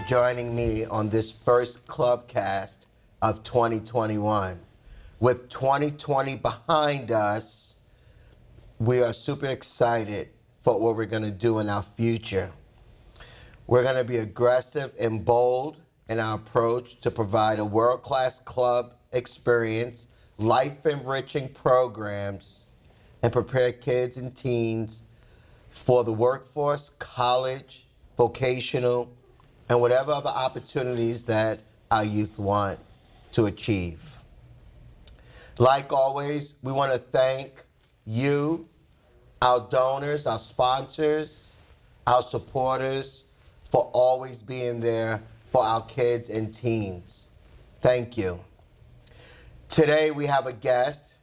joining me on this first Clubcast of 2021. With 2020 behind us, we are super excited for what we're going to do in our future. We're going to be aggressive and bold in our approach to provide a world-class club experience, life-enriching programs, and prepare kids and teens for the workforce, college, vocational, and whatever other opportunities that our youth want to achieve. Like always, we want to thank you, our donors, our sponsors, our supporters, for always being there for our kids and teens. Thank you. Today we have a guest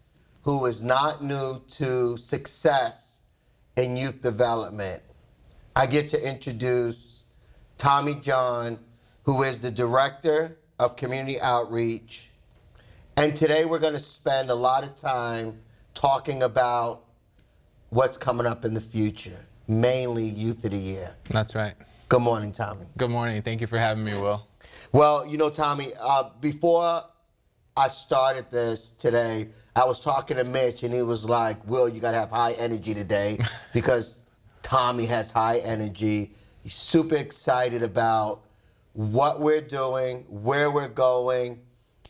who is not new to success in youth development. I get to introduce Tommy John, who is the Director of Community Outreach. And today we're going to spend a lot of time talking about what's coming up in the future, mainly Youth of the Year. That's right. Good morning, Tommy. Good morning. Thank you for having me, Will. Well, you know, Tommy, before I started this today, I was talking to Mitch, and he was like, Will, you got to have high energy today because Tommy has high energy. He's super excited about what we're doing, where we're going,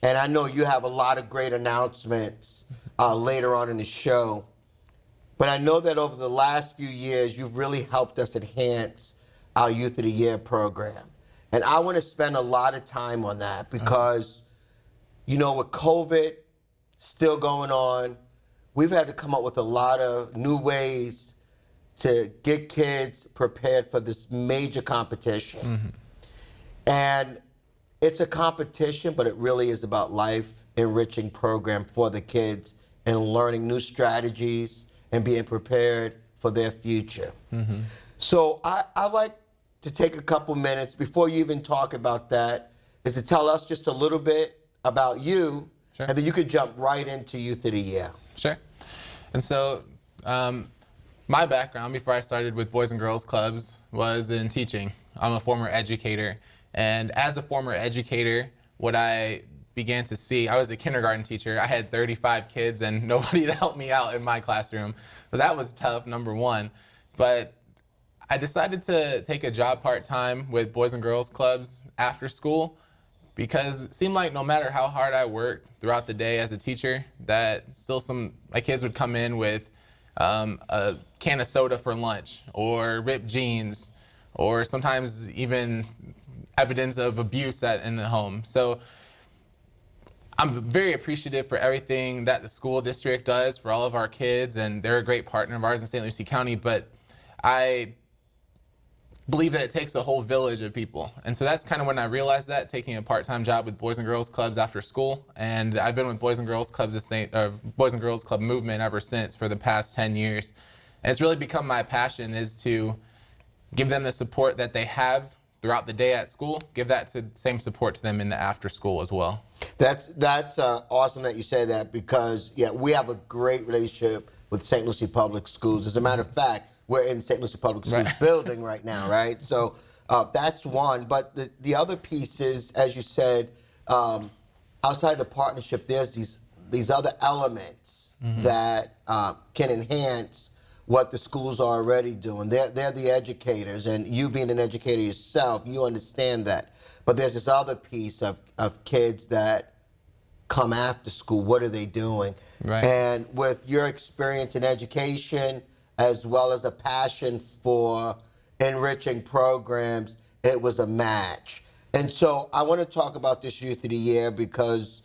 and I know you have a lot of great announcements later on in the show. But I know that over the last few years, you've really helped us enhance our Youth of the Year program. And I want to spend a lot of time on that because, you know, with COVID still going on, we've had to come up with a lot of new ways to get kids prepared for this major competition. Mm-hmm. And it's a competition, but it really is about life-enriching program for the kids and learning new strategies and being prepared for their future. Mm-hmm. So I like to take a couple minutes before you even talk about that, is to tell us just a little bit about you, sure, and then you could jump right into Youth of the Year. Sure. And so my background before I started with Boys and Girls Clubs was in teaching. I'm a former educator. And as a former educator, what I began to see, I was a kindergarten teacher. I had 35 kids and nobody to help me out in my classroom. So that was tough, number one. But I decided to take a job part-time with Boys and Girls Clubs after school because it seemed like no matter how hard I worked throughout the day as a teacher, that still my kids would come in with a can of soda for lunch or ripped jeans or sometimes even evidence of abuse in the home. So I'm very appreciative for everything that the school district does for all of our kids, and they're a great partner of ours in St. Lucie County, but I believe that it takes a whole village of people. And so that's kind of when I realized that, taking a part-time job with Boys and Girls Clubs after school. And I've been with Boys and Girls Clubs, Boys and Girls Club movement ever since for the past 10 years. And it's really become my passion is to give them the support that they have throughout the day at school, give that same support to them in the after school as well. That's awesome that you say that because, yeah, we have a great relationship with St. Lucie Public Schools. As a matter of fact, we're in St. Lucie Public Schools building right now, right? So that's one. But the other piece is, as you said, outside the partnership, there's these other elements that can enhance what the schools are already doing. They're the educators, and you being an educator yourself, you understand that. But there's this other piece of kids that come after school. What are they doing? Right. And with your experience in education, as well as a passion for enriching programs, it was a match. And so I want to talk about this Youth of the Year because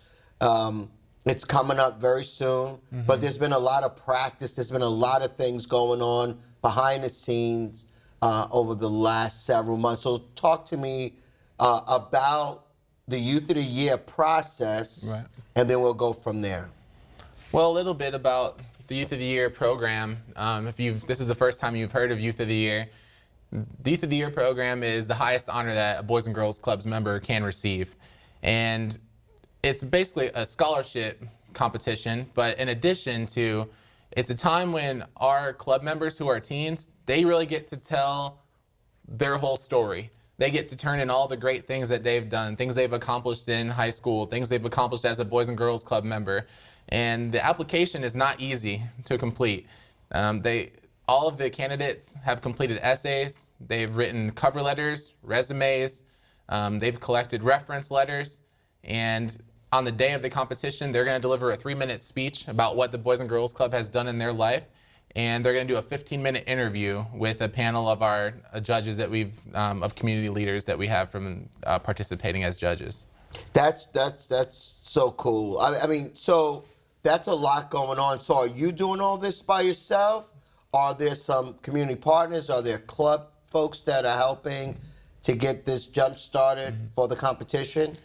it's coming up very soon, but there's been a lot of practice. There's been a lot of things going on behind the scenes over the last several months. So talk to me about the Youth of the Year process, and then we'll go from there. Well, a little bit about the Youth of the Year program. If this is the first time you've heard of Youth of the Year, the Youth of the Year program is the highest honor that a Boys and Girls Clubs member can receive. And it's basically a scholarship competition, but in addition to, it's a time when our club members who are teens, they really get to tell their whole story. they get to turn in all the great things that they've done, things they've accomplished in high school, things they've accomplished as a Boys and Girls Club member. And the application is not easy to complete. All of the candidates have completed essays, they've written cover letters, resumes, they've collected reference letters, and on the day of the competition, they're going to deliver a 3-minute speech about what the Boys and Girls Club has done in their life, and they're going to do a 15-minute interview with a panel of our judges that of community leaders that we have from participating as judges. That's so cool. I mean, so that's a lot going on. So are you doing all this by yourself? Are there some community partners? Are there club folks that are helping to get this jump started for the competition?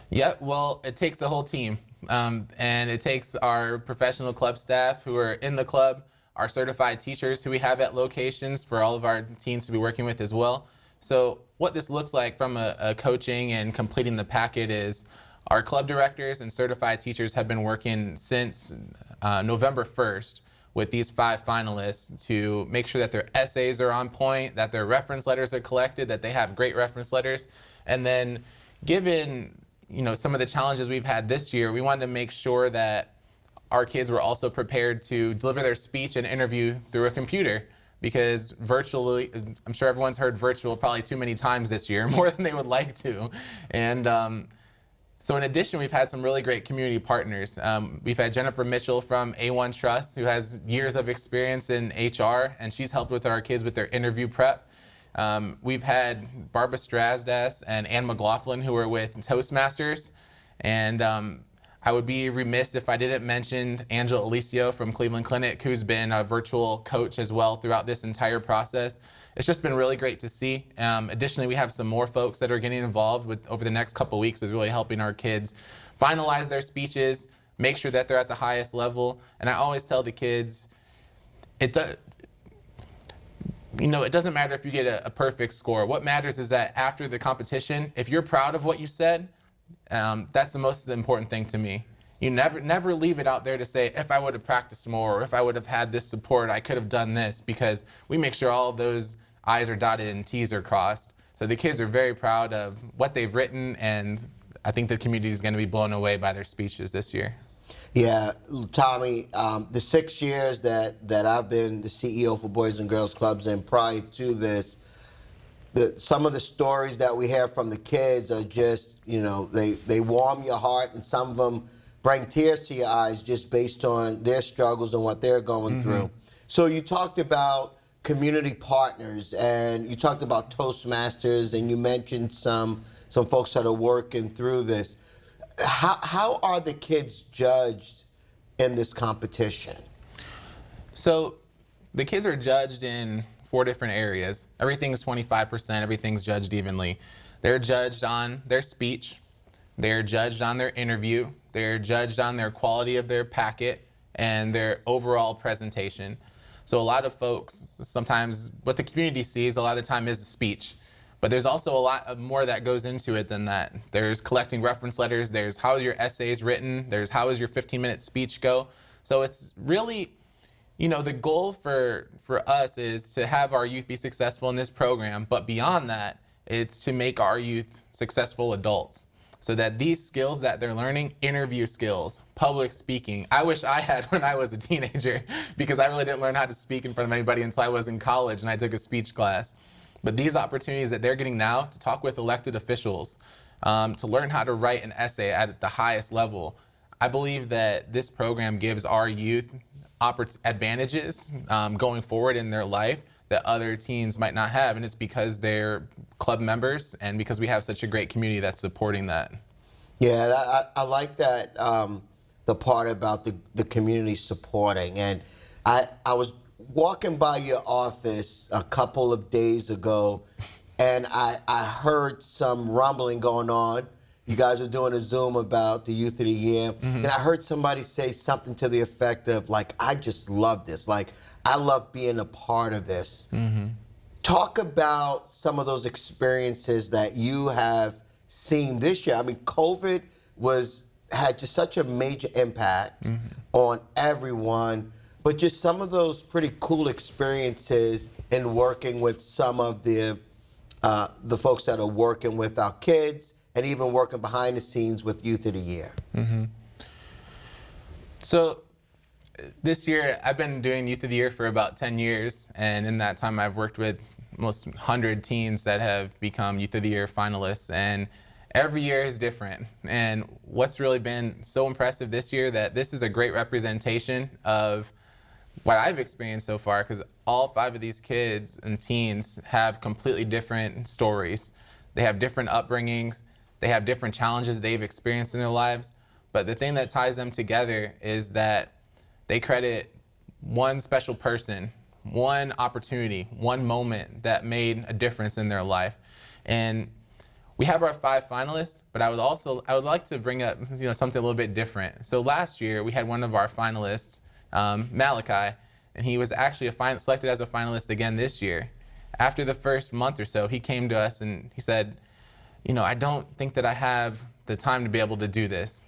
Yeah, well, it takes a whole team. And it takes our professional club staff who are in the club, our certified teachers who we have at locations for all of our teens to be working with as well. So what this looks like from a coaching and completing the packet is our club directors and certified teachers have been working since November 1st with these 5 finalists to make sure that their essays are on point, that their reference letters are collected, that they have great reference letters. And then given some of the challenges we've had this year, we wanted to make sure that our kids were also prepared to deliver their speech and interview through a computer, because virtually, I'm sure everyone's heard virtual probably too many times this year, more than they would like to. And so in addition, we've had some really great community partners. We've had Jennifer Mitchell from A1 Trust, who has years of experience in HR, and she's helped with our kids with their interview prep. We've had Barbara Strasdas and Ann McLaughlin, who are with Toastmasters. And I would be remiss if I didn't mention Angela Alicio from Cleveland Clinic, who's been a virtual coach as well throughout this entire process. It's just been really great to see. Additionally, we have some more folks that are getting involved over the next couple weeks with really helping our kids finalize their speeches, make sure that they're at the highest level. And I always tell the kids, it doesn't matter if you get a perfect score. What matters is that after the competition, if you're proud of what you said, that's the most important thing to me. You never leave it out there to say, if I would have practiced more, or if I would have had this support, I could have done this, because we make sure all of those I's are dotted and T's are crossed. So the kids are very proud of what they've written, and I think the community is going to be blown away by their speeches this year. Yeah, Tommy, the 6 years that I've been the CEO for Boys and Girls Clubs, and prior to this, some of the stories that we hear from the kids are just, they warm your heart, and some of them bring tears to your eyes just based on their struggles and what they're going through. So you talked about community partners, and you talked about Toastmasters, and you mentioned some folks that are working through this. How are the kids judged in this competition? So the kids are judged in 4 different areas. Everything's 25%, everything's judged evenly. They're judged on their speech, they're judged on their interview, they're judged on their quality of their packet, and their overall presentation. So a lot of folks, sometimes what the community sees a lot of the time is the speech. But there's also a lot more that goes into it than that. There's collecting reference letters, there's how your essays written, there's how does your 15-minute speech go. So it's really, the goal for us is to have our youth be successful in this program, but beyond that, it's to make our youth successful adults. So that these skills that they're learning, interview skills, public speaking, I wish I had when I was a teenager, because I really didn't learn how to speak in front of anybody until I was in college and I took a speech class. But these opportunities that they're getting now to talk with elected officials, to learn how to write an essay at the highest level, I believe that this program gives our youth advantages going forward in their life that other teens might not have, and it's because they're club members and because we have such a great community that's supporting that. Yeah, I like that, the part about the community supporting. And I was walking by your office a couple of days ago, and I heard some rumbling going on. You guys were doing a Zoom about the Youth of the Year, and I heard somebody say something to the effect of, I just love this. I love being a part of this. Talk about some of those experiences that you have seen this year. I mean, COVID had just such a major impact on everyone, but just some of those pretty cool experiences in working with some of the the folks that are working with our kids and even working behind the scenes with Youth of the Year. So this year, I've been doing Youth of the Year for about 10 years, and in that time, I've worked with almost 100 teens that have become Youth of the Year finalists, and every year is different. And what's really been so impressive this year, that this is a great representation of what I've experienced so far, because all 5 of these kids and teens have completely different stories. They have different upbringings, they have different challenges they've experienced in their lives, but the thing that ties them together is that they credit one special person, one opportunity, one moment that made a difference in their life. And we have our 5 finalists, but I would like to bring up something a little bit different. So last year we had one of our finalists, Malachi, and he was actually selected as a finalist again this year. After the first month or so, he came to us and he said, I don't think that I have the time to be able to do this.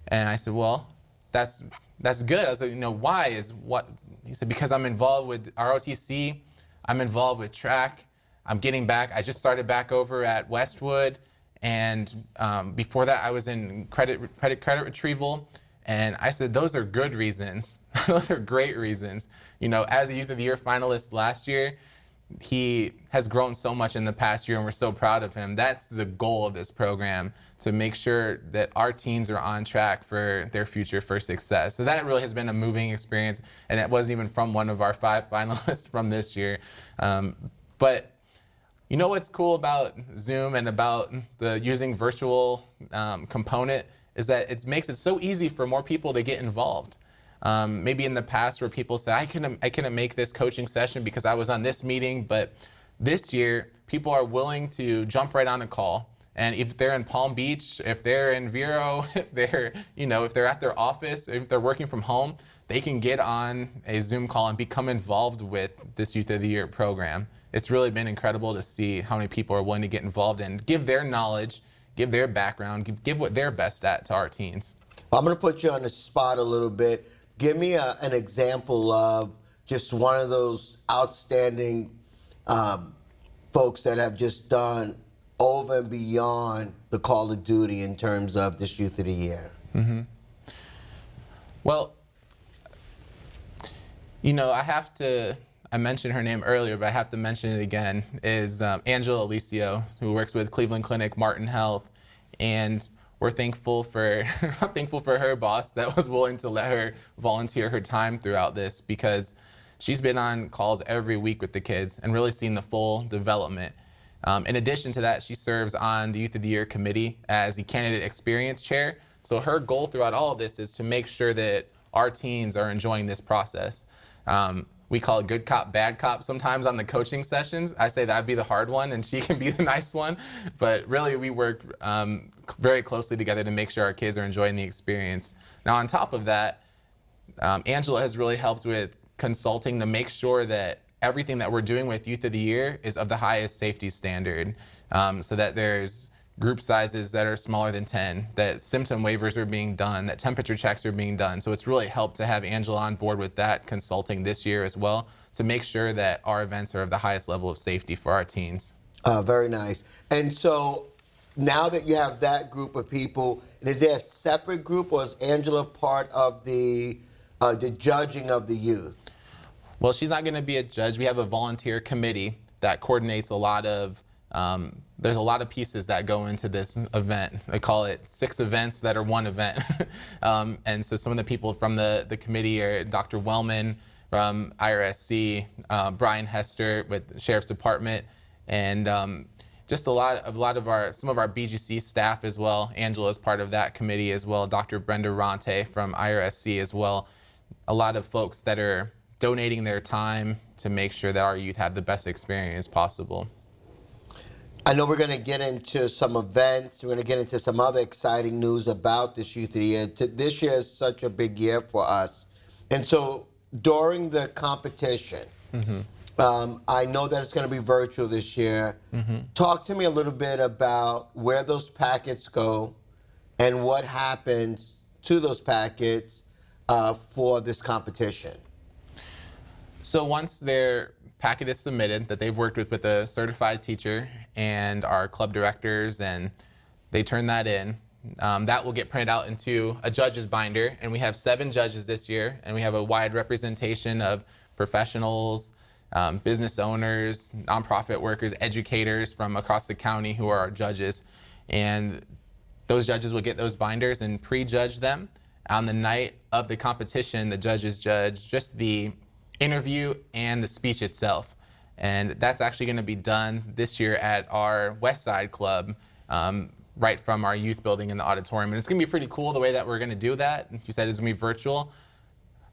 And I said, well, that's good. I was like, why is what? He said, because I'm involved with ROTC, I'm involved with track, I'm getting back. I just started back over at Westwood, and before that I was in credit retrieval. And I said, those are good reasons. Those are great reasons. As a Youth of the Year finalist last year, he has grown so much in the past year, and we're so proud of him. That's the goal of this program, to make sure that our teens are on track for their future for success. So that really has been a moving experience, and it wasn't even from one of our 5 finalists from this year. But what's cool about Zoom and about the using virtual component is that it makes it so easy for more people to get involved. Maybe in the past where people say, I couldn't make this coaching session because I was on this meeting, but this year people are willing to jump right on a call. And if they're in Palm Beach, if they're in Vero, if they're at their office, if they're working from home, they can get on a Zoom call and become involved with this Youth of the Year program. It's really been incredible to see how many people are willing to get involved and give their knowledge, give their background, give what they're best at to our teens. I'm going to put you on the spot a little bit. Give me an example of just one of those outstanding folks that have just done over and beyond the call of duty in terms of this Youth of the Year. Mm-hmm. Well, I mentioned her name earlier, but I have to mention it again, is Angela Alicio, who works with Cleveland Clinic, Martin Health, and we're thankful for her boss that was willing to let her volunteer her time throughout this, because she's been on calls every week with the kids and really seen the full development. In addition to that, she serves on the Youth of the Year committee as the candidate experience chair. So her goal throughout all of this is to make sure that our teens are enjoying this process. We call it good cop, bad cop sometimes on the coaching sessions. I say that'd be the hard one and she can be the nice one. But really we work very closely together to make sure our kids are enjoying the experience. Now on top of that, Angela has really helped with consulting to make sure that everything that we're doing with Youth of the Year is of the highest safety standard, so that there's group sizes that are smaller than 10, that symptom waivers are being done, that temperature checks are being done. So it's really helped to have Angela on board with that consulting this year as well, to make sure that our events are of the highest level of safety for our teens. Very nice. And so now that you have that group of people, is there a separate group, or is Angela part of the judging of the youth? Well, she's not going to be a judge. We have a volunteer committee that coordinates a lot of, there's a lot of pieces that go into this event. I call it 6 events that are one event. And so some of the people from the committee are Dr. Wellman from IRSC, Brian Hester with the Sheriff's Department, and just some of our BGC staff as well. Angela is part of that committee as well. Dr. Brenda Ronte from IRSC as well. A lot of folks that are donating their time to make sure that our youth have the best experience possible. I know we're going to get into some events. We're going to get into some other exciting news about this Youth of the Year. This year is such a big year for us. And so during the competition, I know that it's going to be virtual this year. Talk to me a little bit about where those packets go and what happens to those packets for this competition. So once they're packet is submitted that they've worked with a certified teacher and our club directors, and they turn that in. That will get printed out into a judge's binder, and we have 7 judges this year, and we have a wide representation of professionals, business owners, nonprofit workers, educators from across the county who are our judges. And those judges will get those binders and prejudge them. On the night of the competition, the judges judge just the interview and the speech itself. And that's actually going to be done this year at our West Side Club, right from our youth building in the auditorium. And it's going to be pretty cool the way that we're going to do that. You said it's going to be virtual.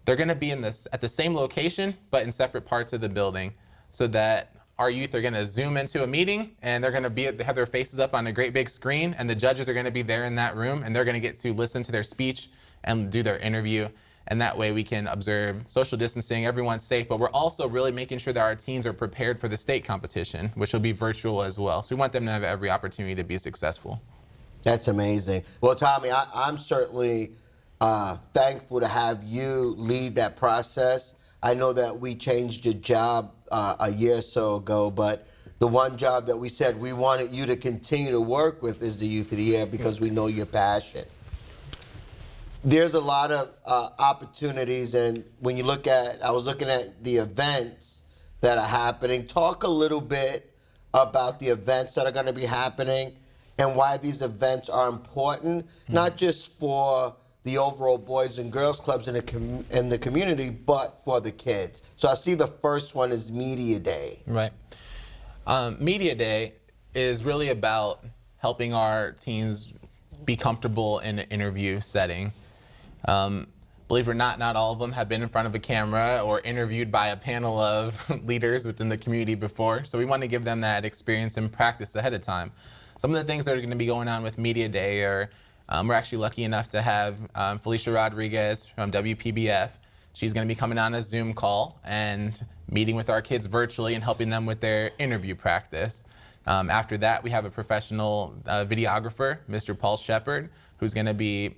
They're going to be at the same location, but in separate parts of the building, so that our youth are going to zoom into a meeting, and they're going to have their faces up on a great big screen, and the judges are going to be there in that room, and they're going to get to listen to their speech and do their interview. And that way we can observe social distancing, everyone's safe, but we're also really making sure that our teens are prepared for the state competition, which will be virtual as well. So we want them to have every opportunity to be successful. That's amazing. Well, Tommy, I'm certainly thankful to have you lead that process. I know that we changed your job a year or so ago, but the one job that we said we wanted you to continue to work with is the Youth of the Year, because we know your passion. There's a lot of opportunities, and when you look at, I was looking at the events that are happening. Talk a little bit about the events that are going to be happening and why these events are important, not just for the overall Boys and Girls Clubs in the community, but for the kids. So I see the first one is Media Day. Right. Media Day is really about helping our teens be comfortable in an interview setting. Believe it or not all of them have been in front of a camera or interviewed by a panel of leaders within the community before. So we want to give them that experience and practice ahead of time. Some of the things that are going to be going on with Media Day are, we're actually lucky enough to have Felicia Rodriguez from WPBF. She's going to be coming on a Zoom call and meeting with our kids virtually and helping them with their interview practice. After that, we have a professional videographer, Mr. Paul Shepard, who's going to be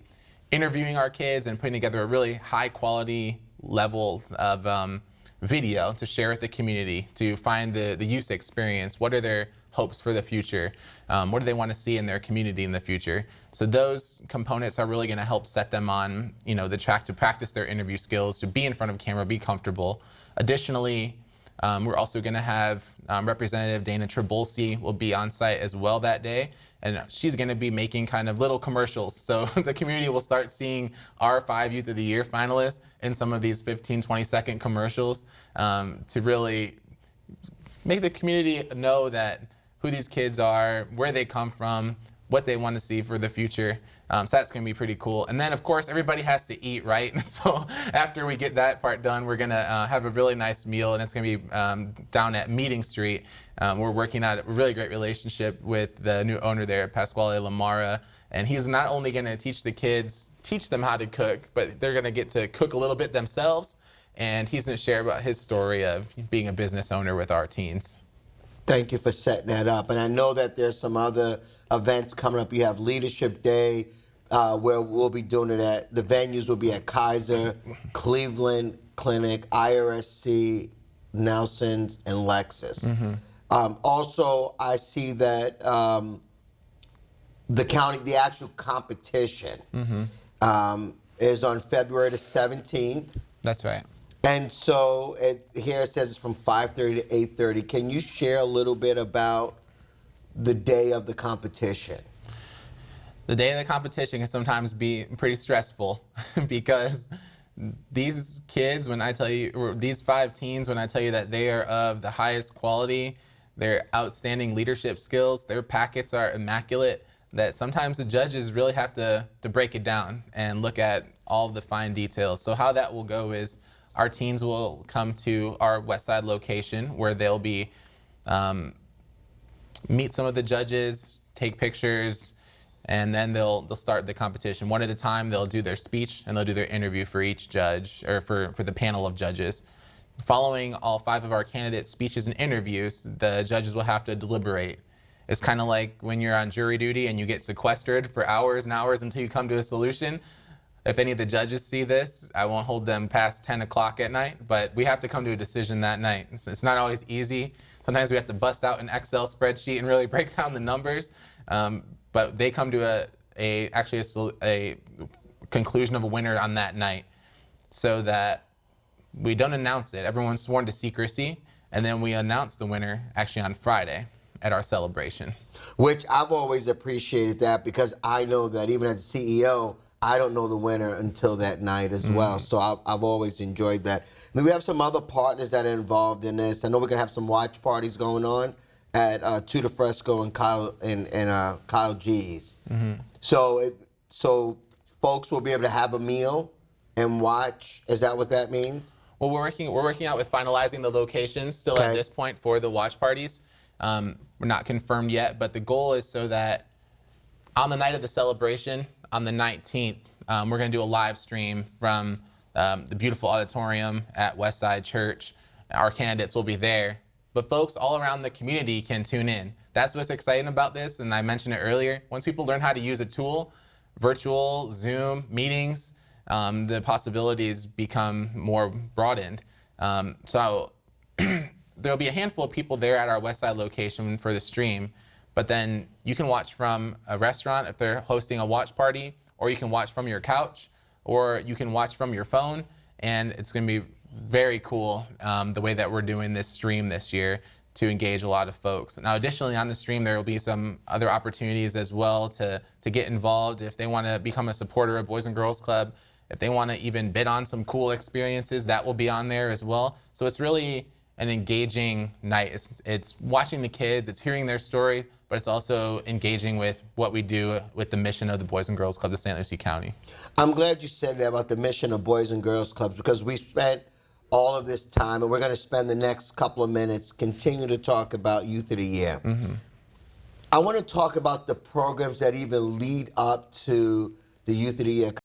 interviewing our kids and putting together a really high quality level of video to share with the community to find the youth experience. What are their hopes for the future? What do they want to see in their community in the future? So those components are really going to help set them on, the track to practice their interview skills, to be in front of camera, be comfortable. Additionally, we're also going to have Representative Dana Trabolsi will be on site as well that day, and she's going to be making kind of little commercials. So the community will start seeing our 5 Youth of the Year finalists in some of these 15, 20-second commercials to really make the community know that who these kids are, where they come from, what they want to see for the future. So that's going to be pretty cool. And then, of course, everybody has to eat, right? So after we get that part done, we're going to have a really nice meal, and it's going to be down at Meeting Street. We're working out a really great relationship with the new owner there, Pasquale Lamara, and he's not only going to teach them how to cook, but they're going to get to cook a little bit themselves, and he's going to share about his story of being a business owner with our teens. Thank you for setting that up. And I know that there's some other events coming up. You have Leadership Day, where we'll be doing it at, the venues will be at Kaiser, Cleveland Clinic, IRSC, Nelson's, and Lexus. Mm-hmm. Also, I see that the actual competition is on February the 17th. That's right. And so here it says it's from 5:30 to 8:30. Can you share a little bit about the day of the competition? The day of the competition can sometimes be pretty stressful because these kids, when I tell you, or these 5 teens, when I tell you that they are of the highest quality, their outstanding leadership skills, their packets are immaculate, that sometimes the judges really have to break it down and look at all the fine details. So how that will go is our teens will come to our West Side location where they'll be meet some of the judges, take pictures, and then they'll start the competition. One at a time, they'll do their speech and they'll do their interview for each judge, or for the panel of judges. Following all 5 of our candidates' speeches and interviews, the judges will have to deliberate. It's kind of like when you're on jury duty and you get sequestered for hours and hours until you come to a solution. if any of the judges see this, I won't hold them past 10 o'clock at night, but we have to come to a decision that night. It's not always easy. Sometimes we have to bust out an Excel spreadsheet and really break down the numbers, but they come to a conclusion of a winner on that night so that we don't announce it. Everyone's sworn to secrecy, and then we announce the winner actually on Friday at our celebration. Which I've always appreciated that, because I know that even as a CEO, I don't know the winner until that night as well. So I've always enjoyed that. And we have some other partners that are involved in this. I know we're going to have some watch parties going on at To the Fresco and Kyle G's. So folks will be able to have a meal and watch. Is that what that means? Well, we're working out with finalizing the locations still at this point for the watch parties. We're not confirmed yet, but the goal is so that on the night of the celebration, on the 19th, we're going to do a live stream from the beautiful auditorium at Westside Church. Our candidates will be there, but folks all around the community can tune in. That's what's exciting about this, and I mentioned it earlier. Once people learn how to use a tool, virtual, Zoom, meetings, the possibilities become more broadened. So there'll be a handful of people there at our Westside location for the stream, but then you can watch from a restaurant if they're hosting a watch party, or you can watch from your couch, or you can watch from your phone, and it's going to be very cool the way that we're doing this stream this year to engage a lot of folks. Now, additionally, on the stream, there will be some other opportunities as well to get involved if they want to become a supporter of Boys and Girls Club. If they want to even bid on some cool experiences, that will be on there as well. So it's really an engaging night. It's watching the kids, it's hearing their stories, but it's also engaging with what we do with the mission of the Boys and Girls Club of St. Lucie County. I'm glad you said that about the mission of Boys and Girls Clubs, because we spent all of this time, and we're going to spend the next couple of minutes continue to talk about Youth of the Year. I want to talk about the programs that even lead up to the Youth of the Year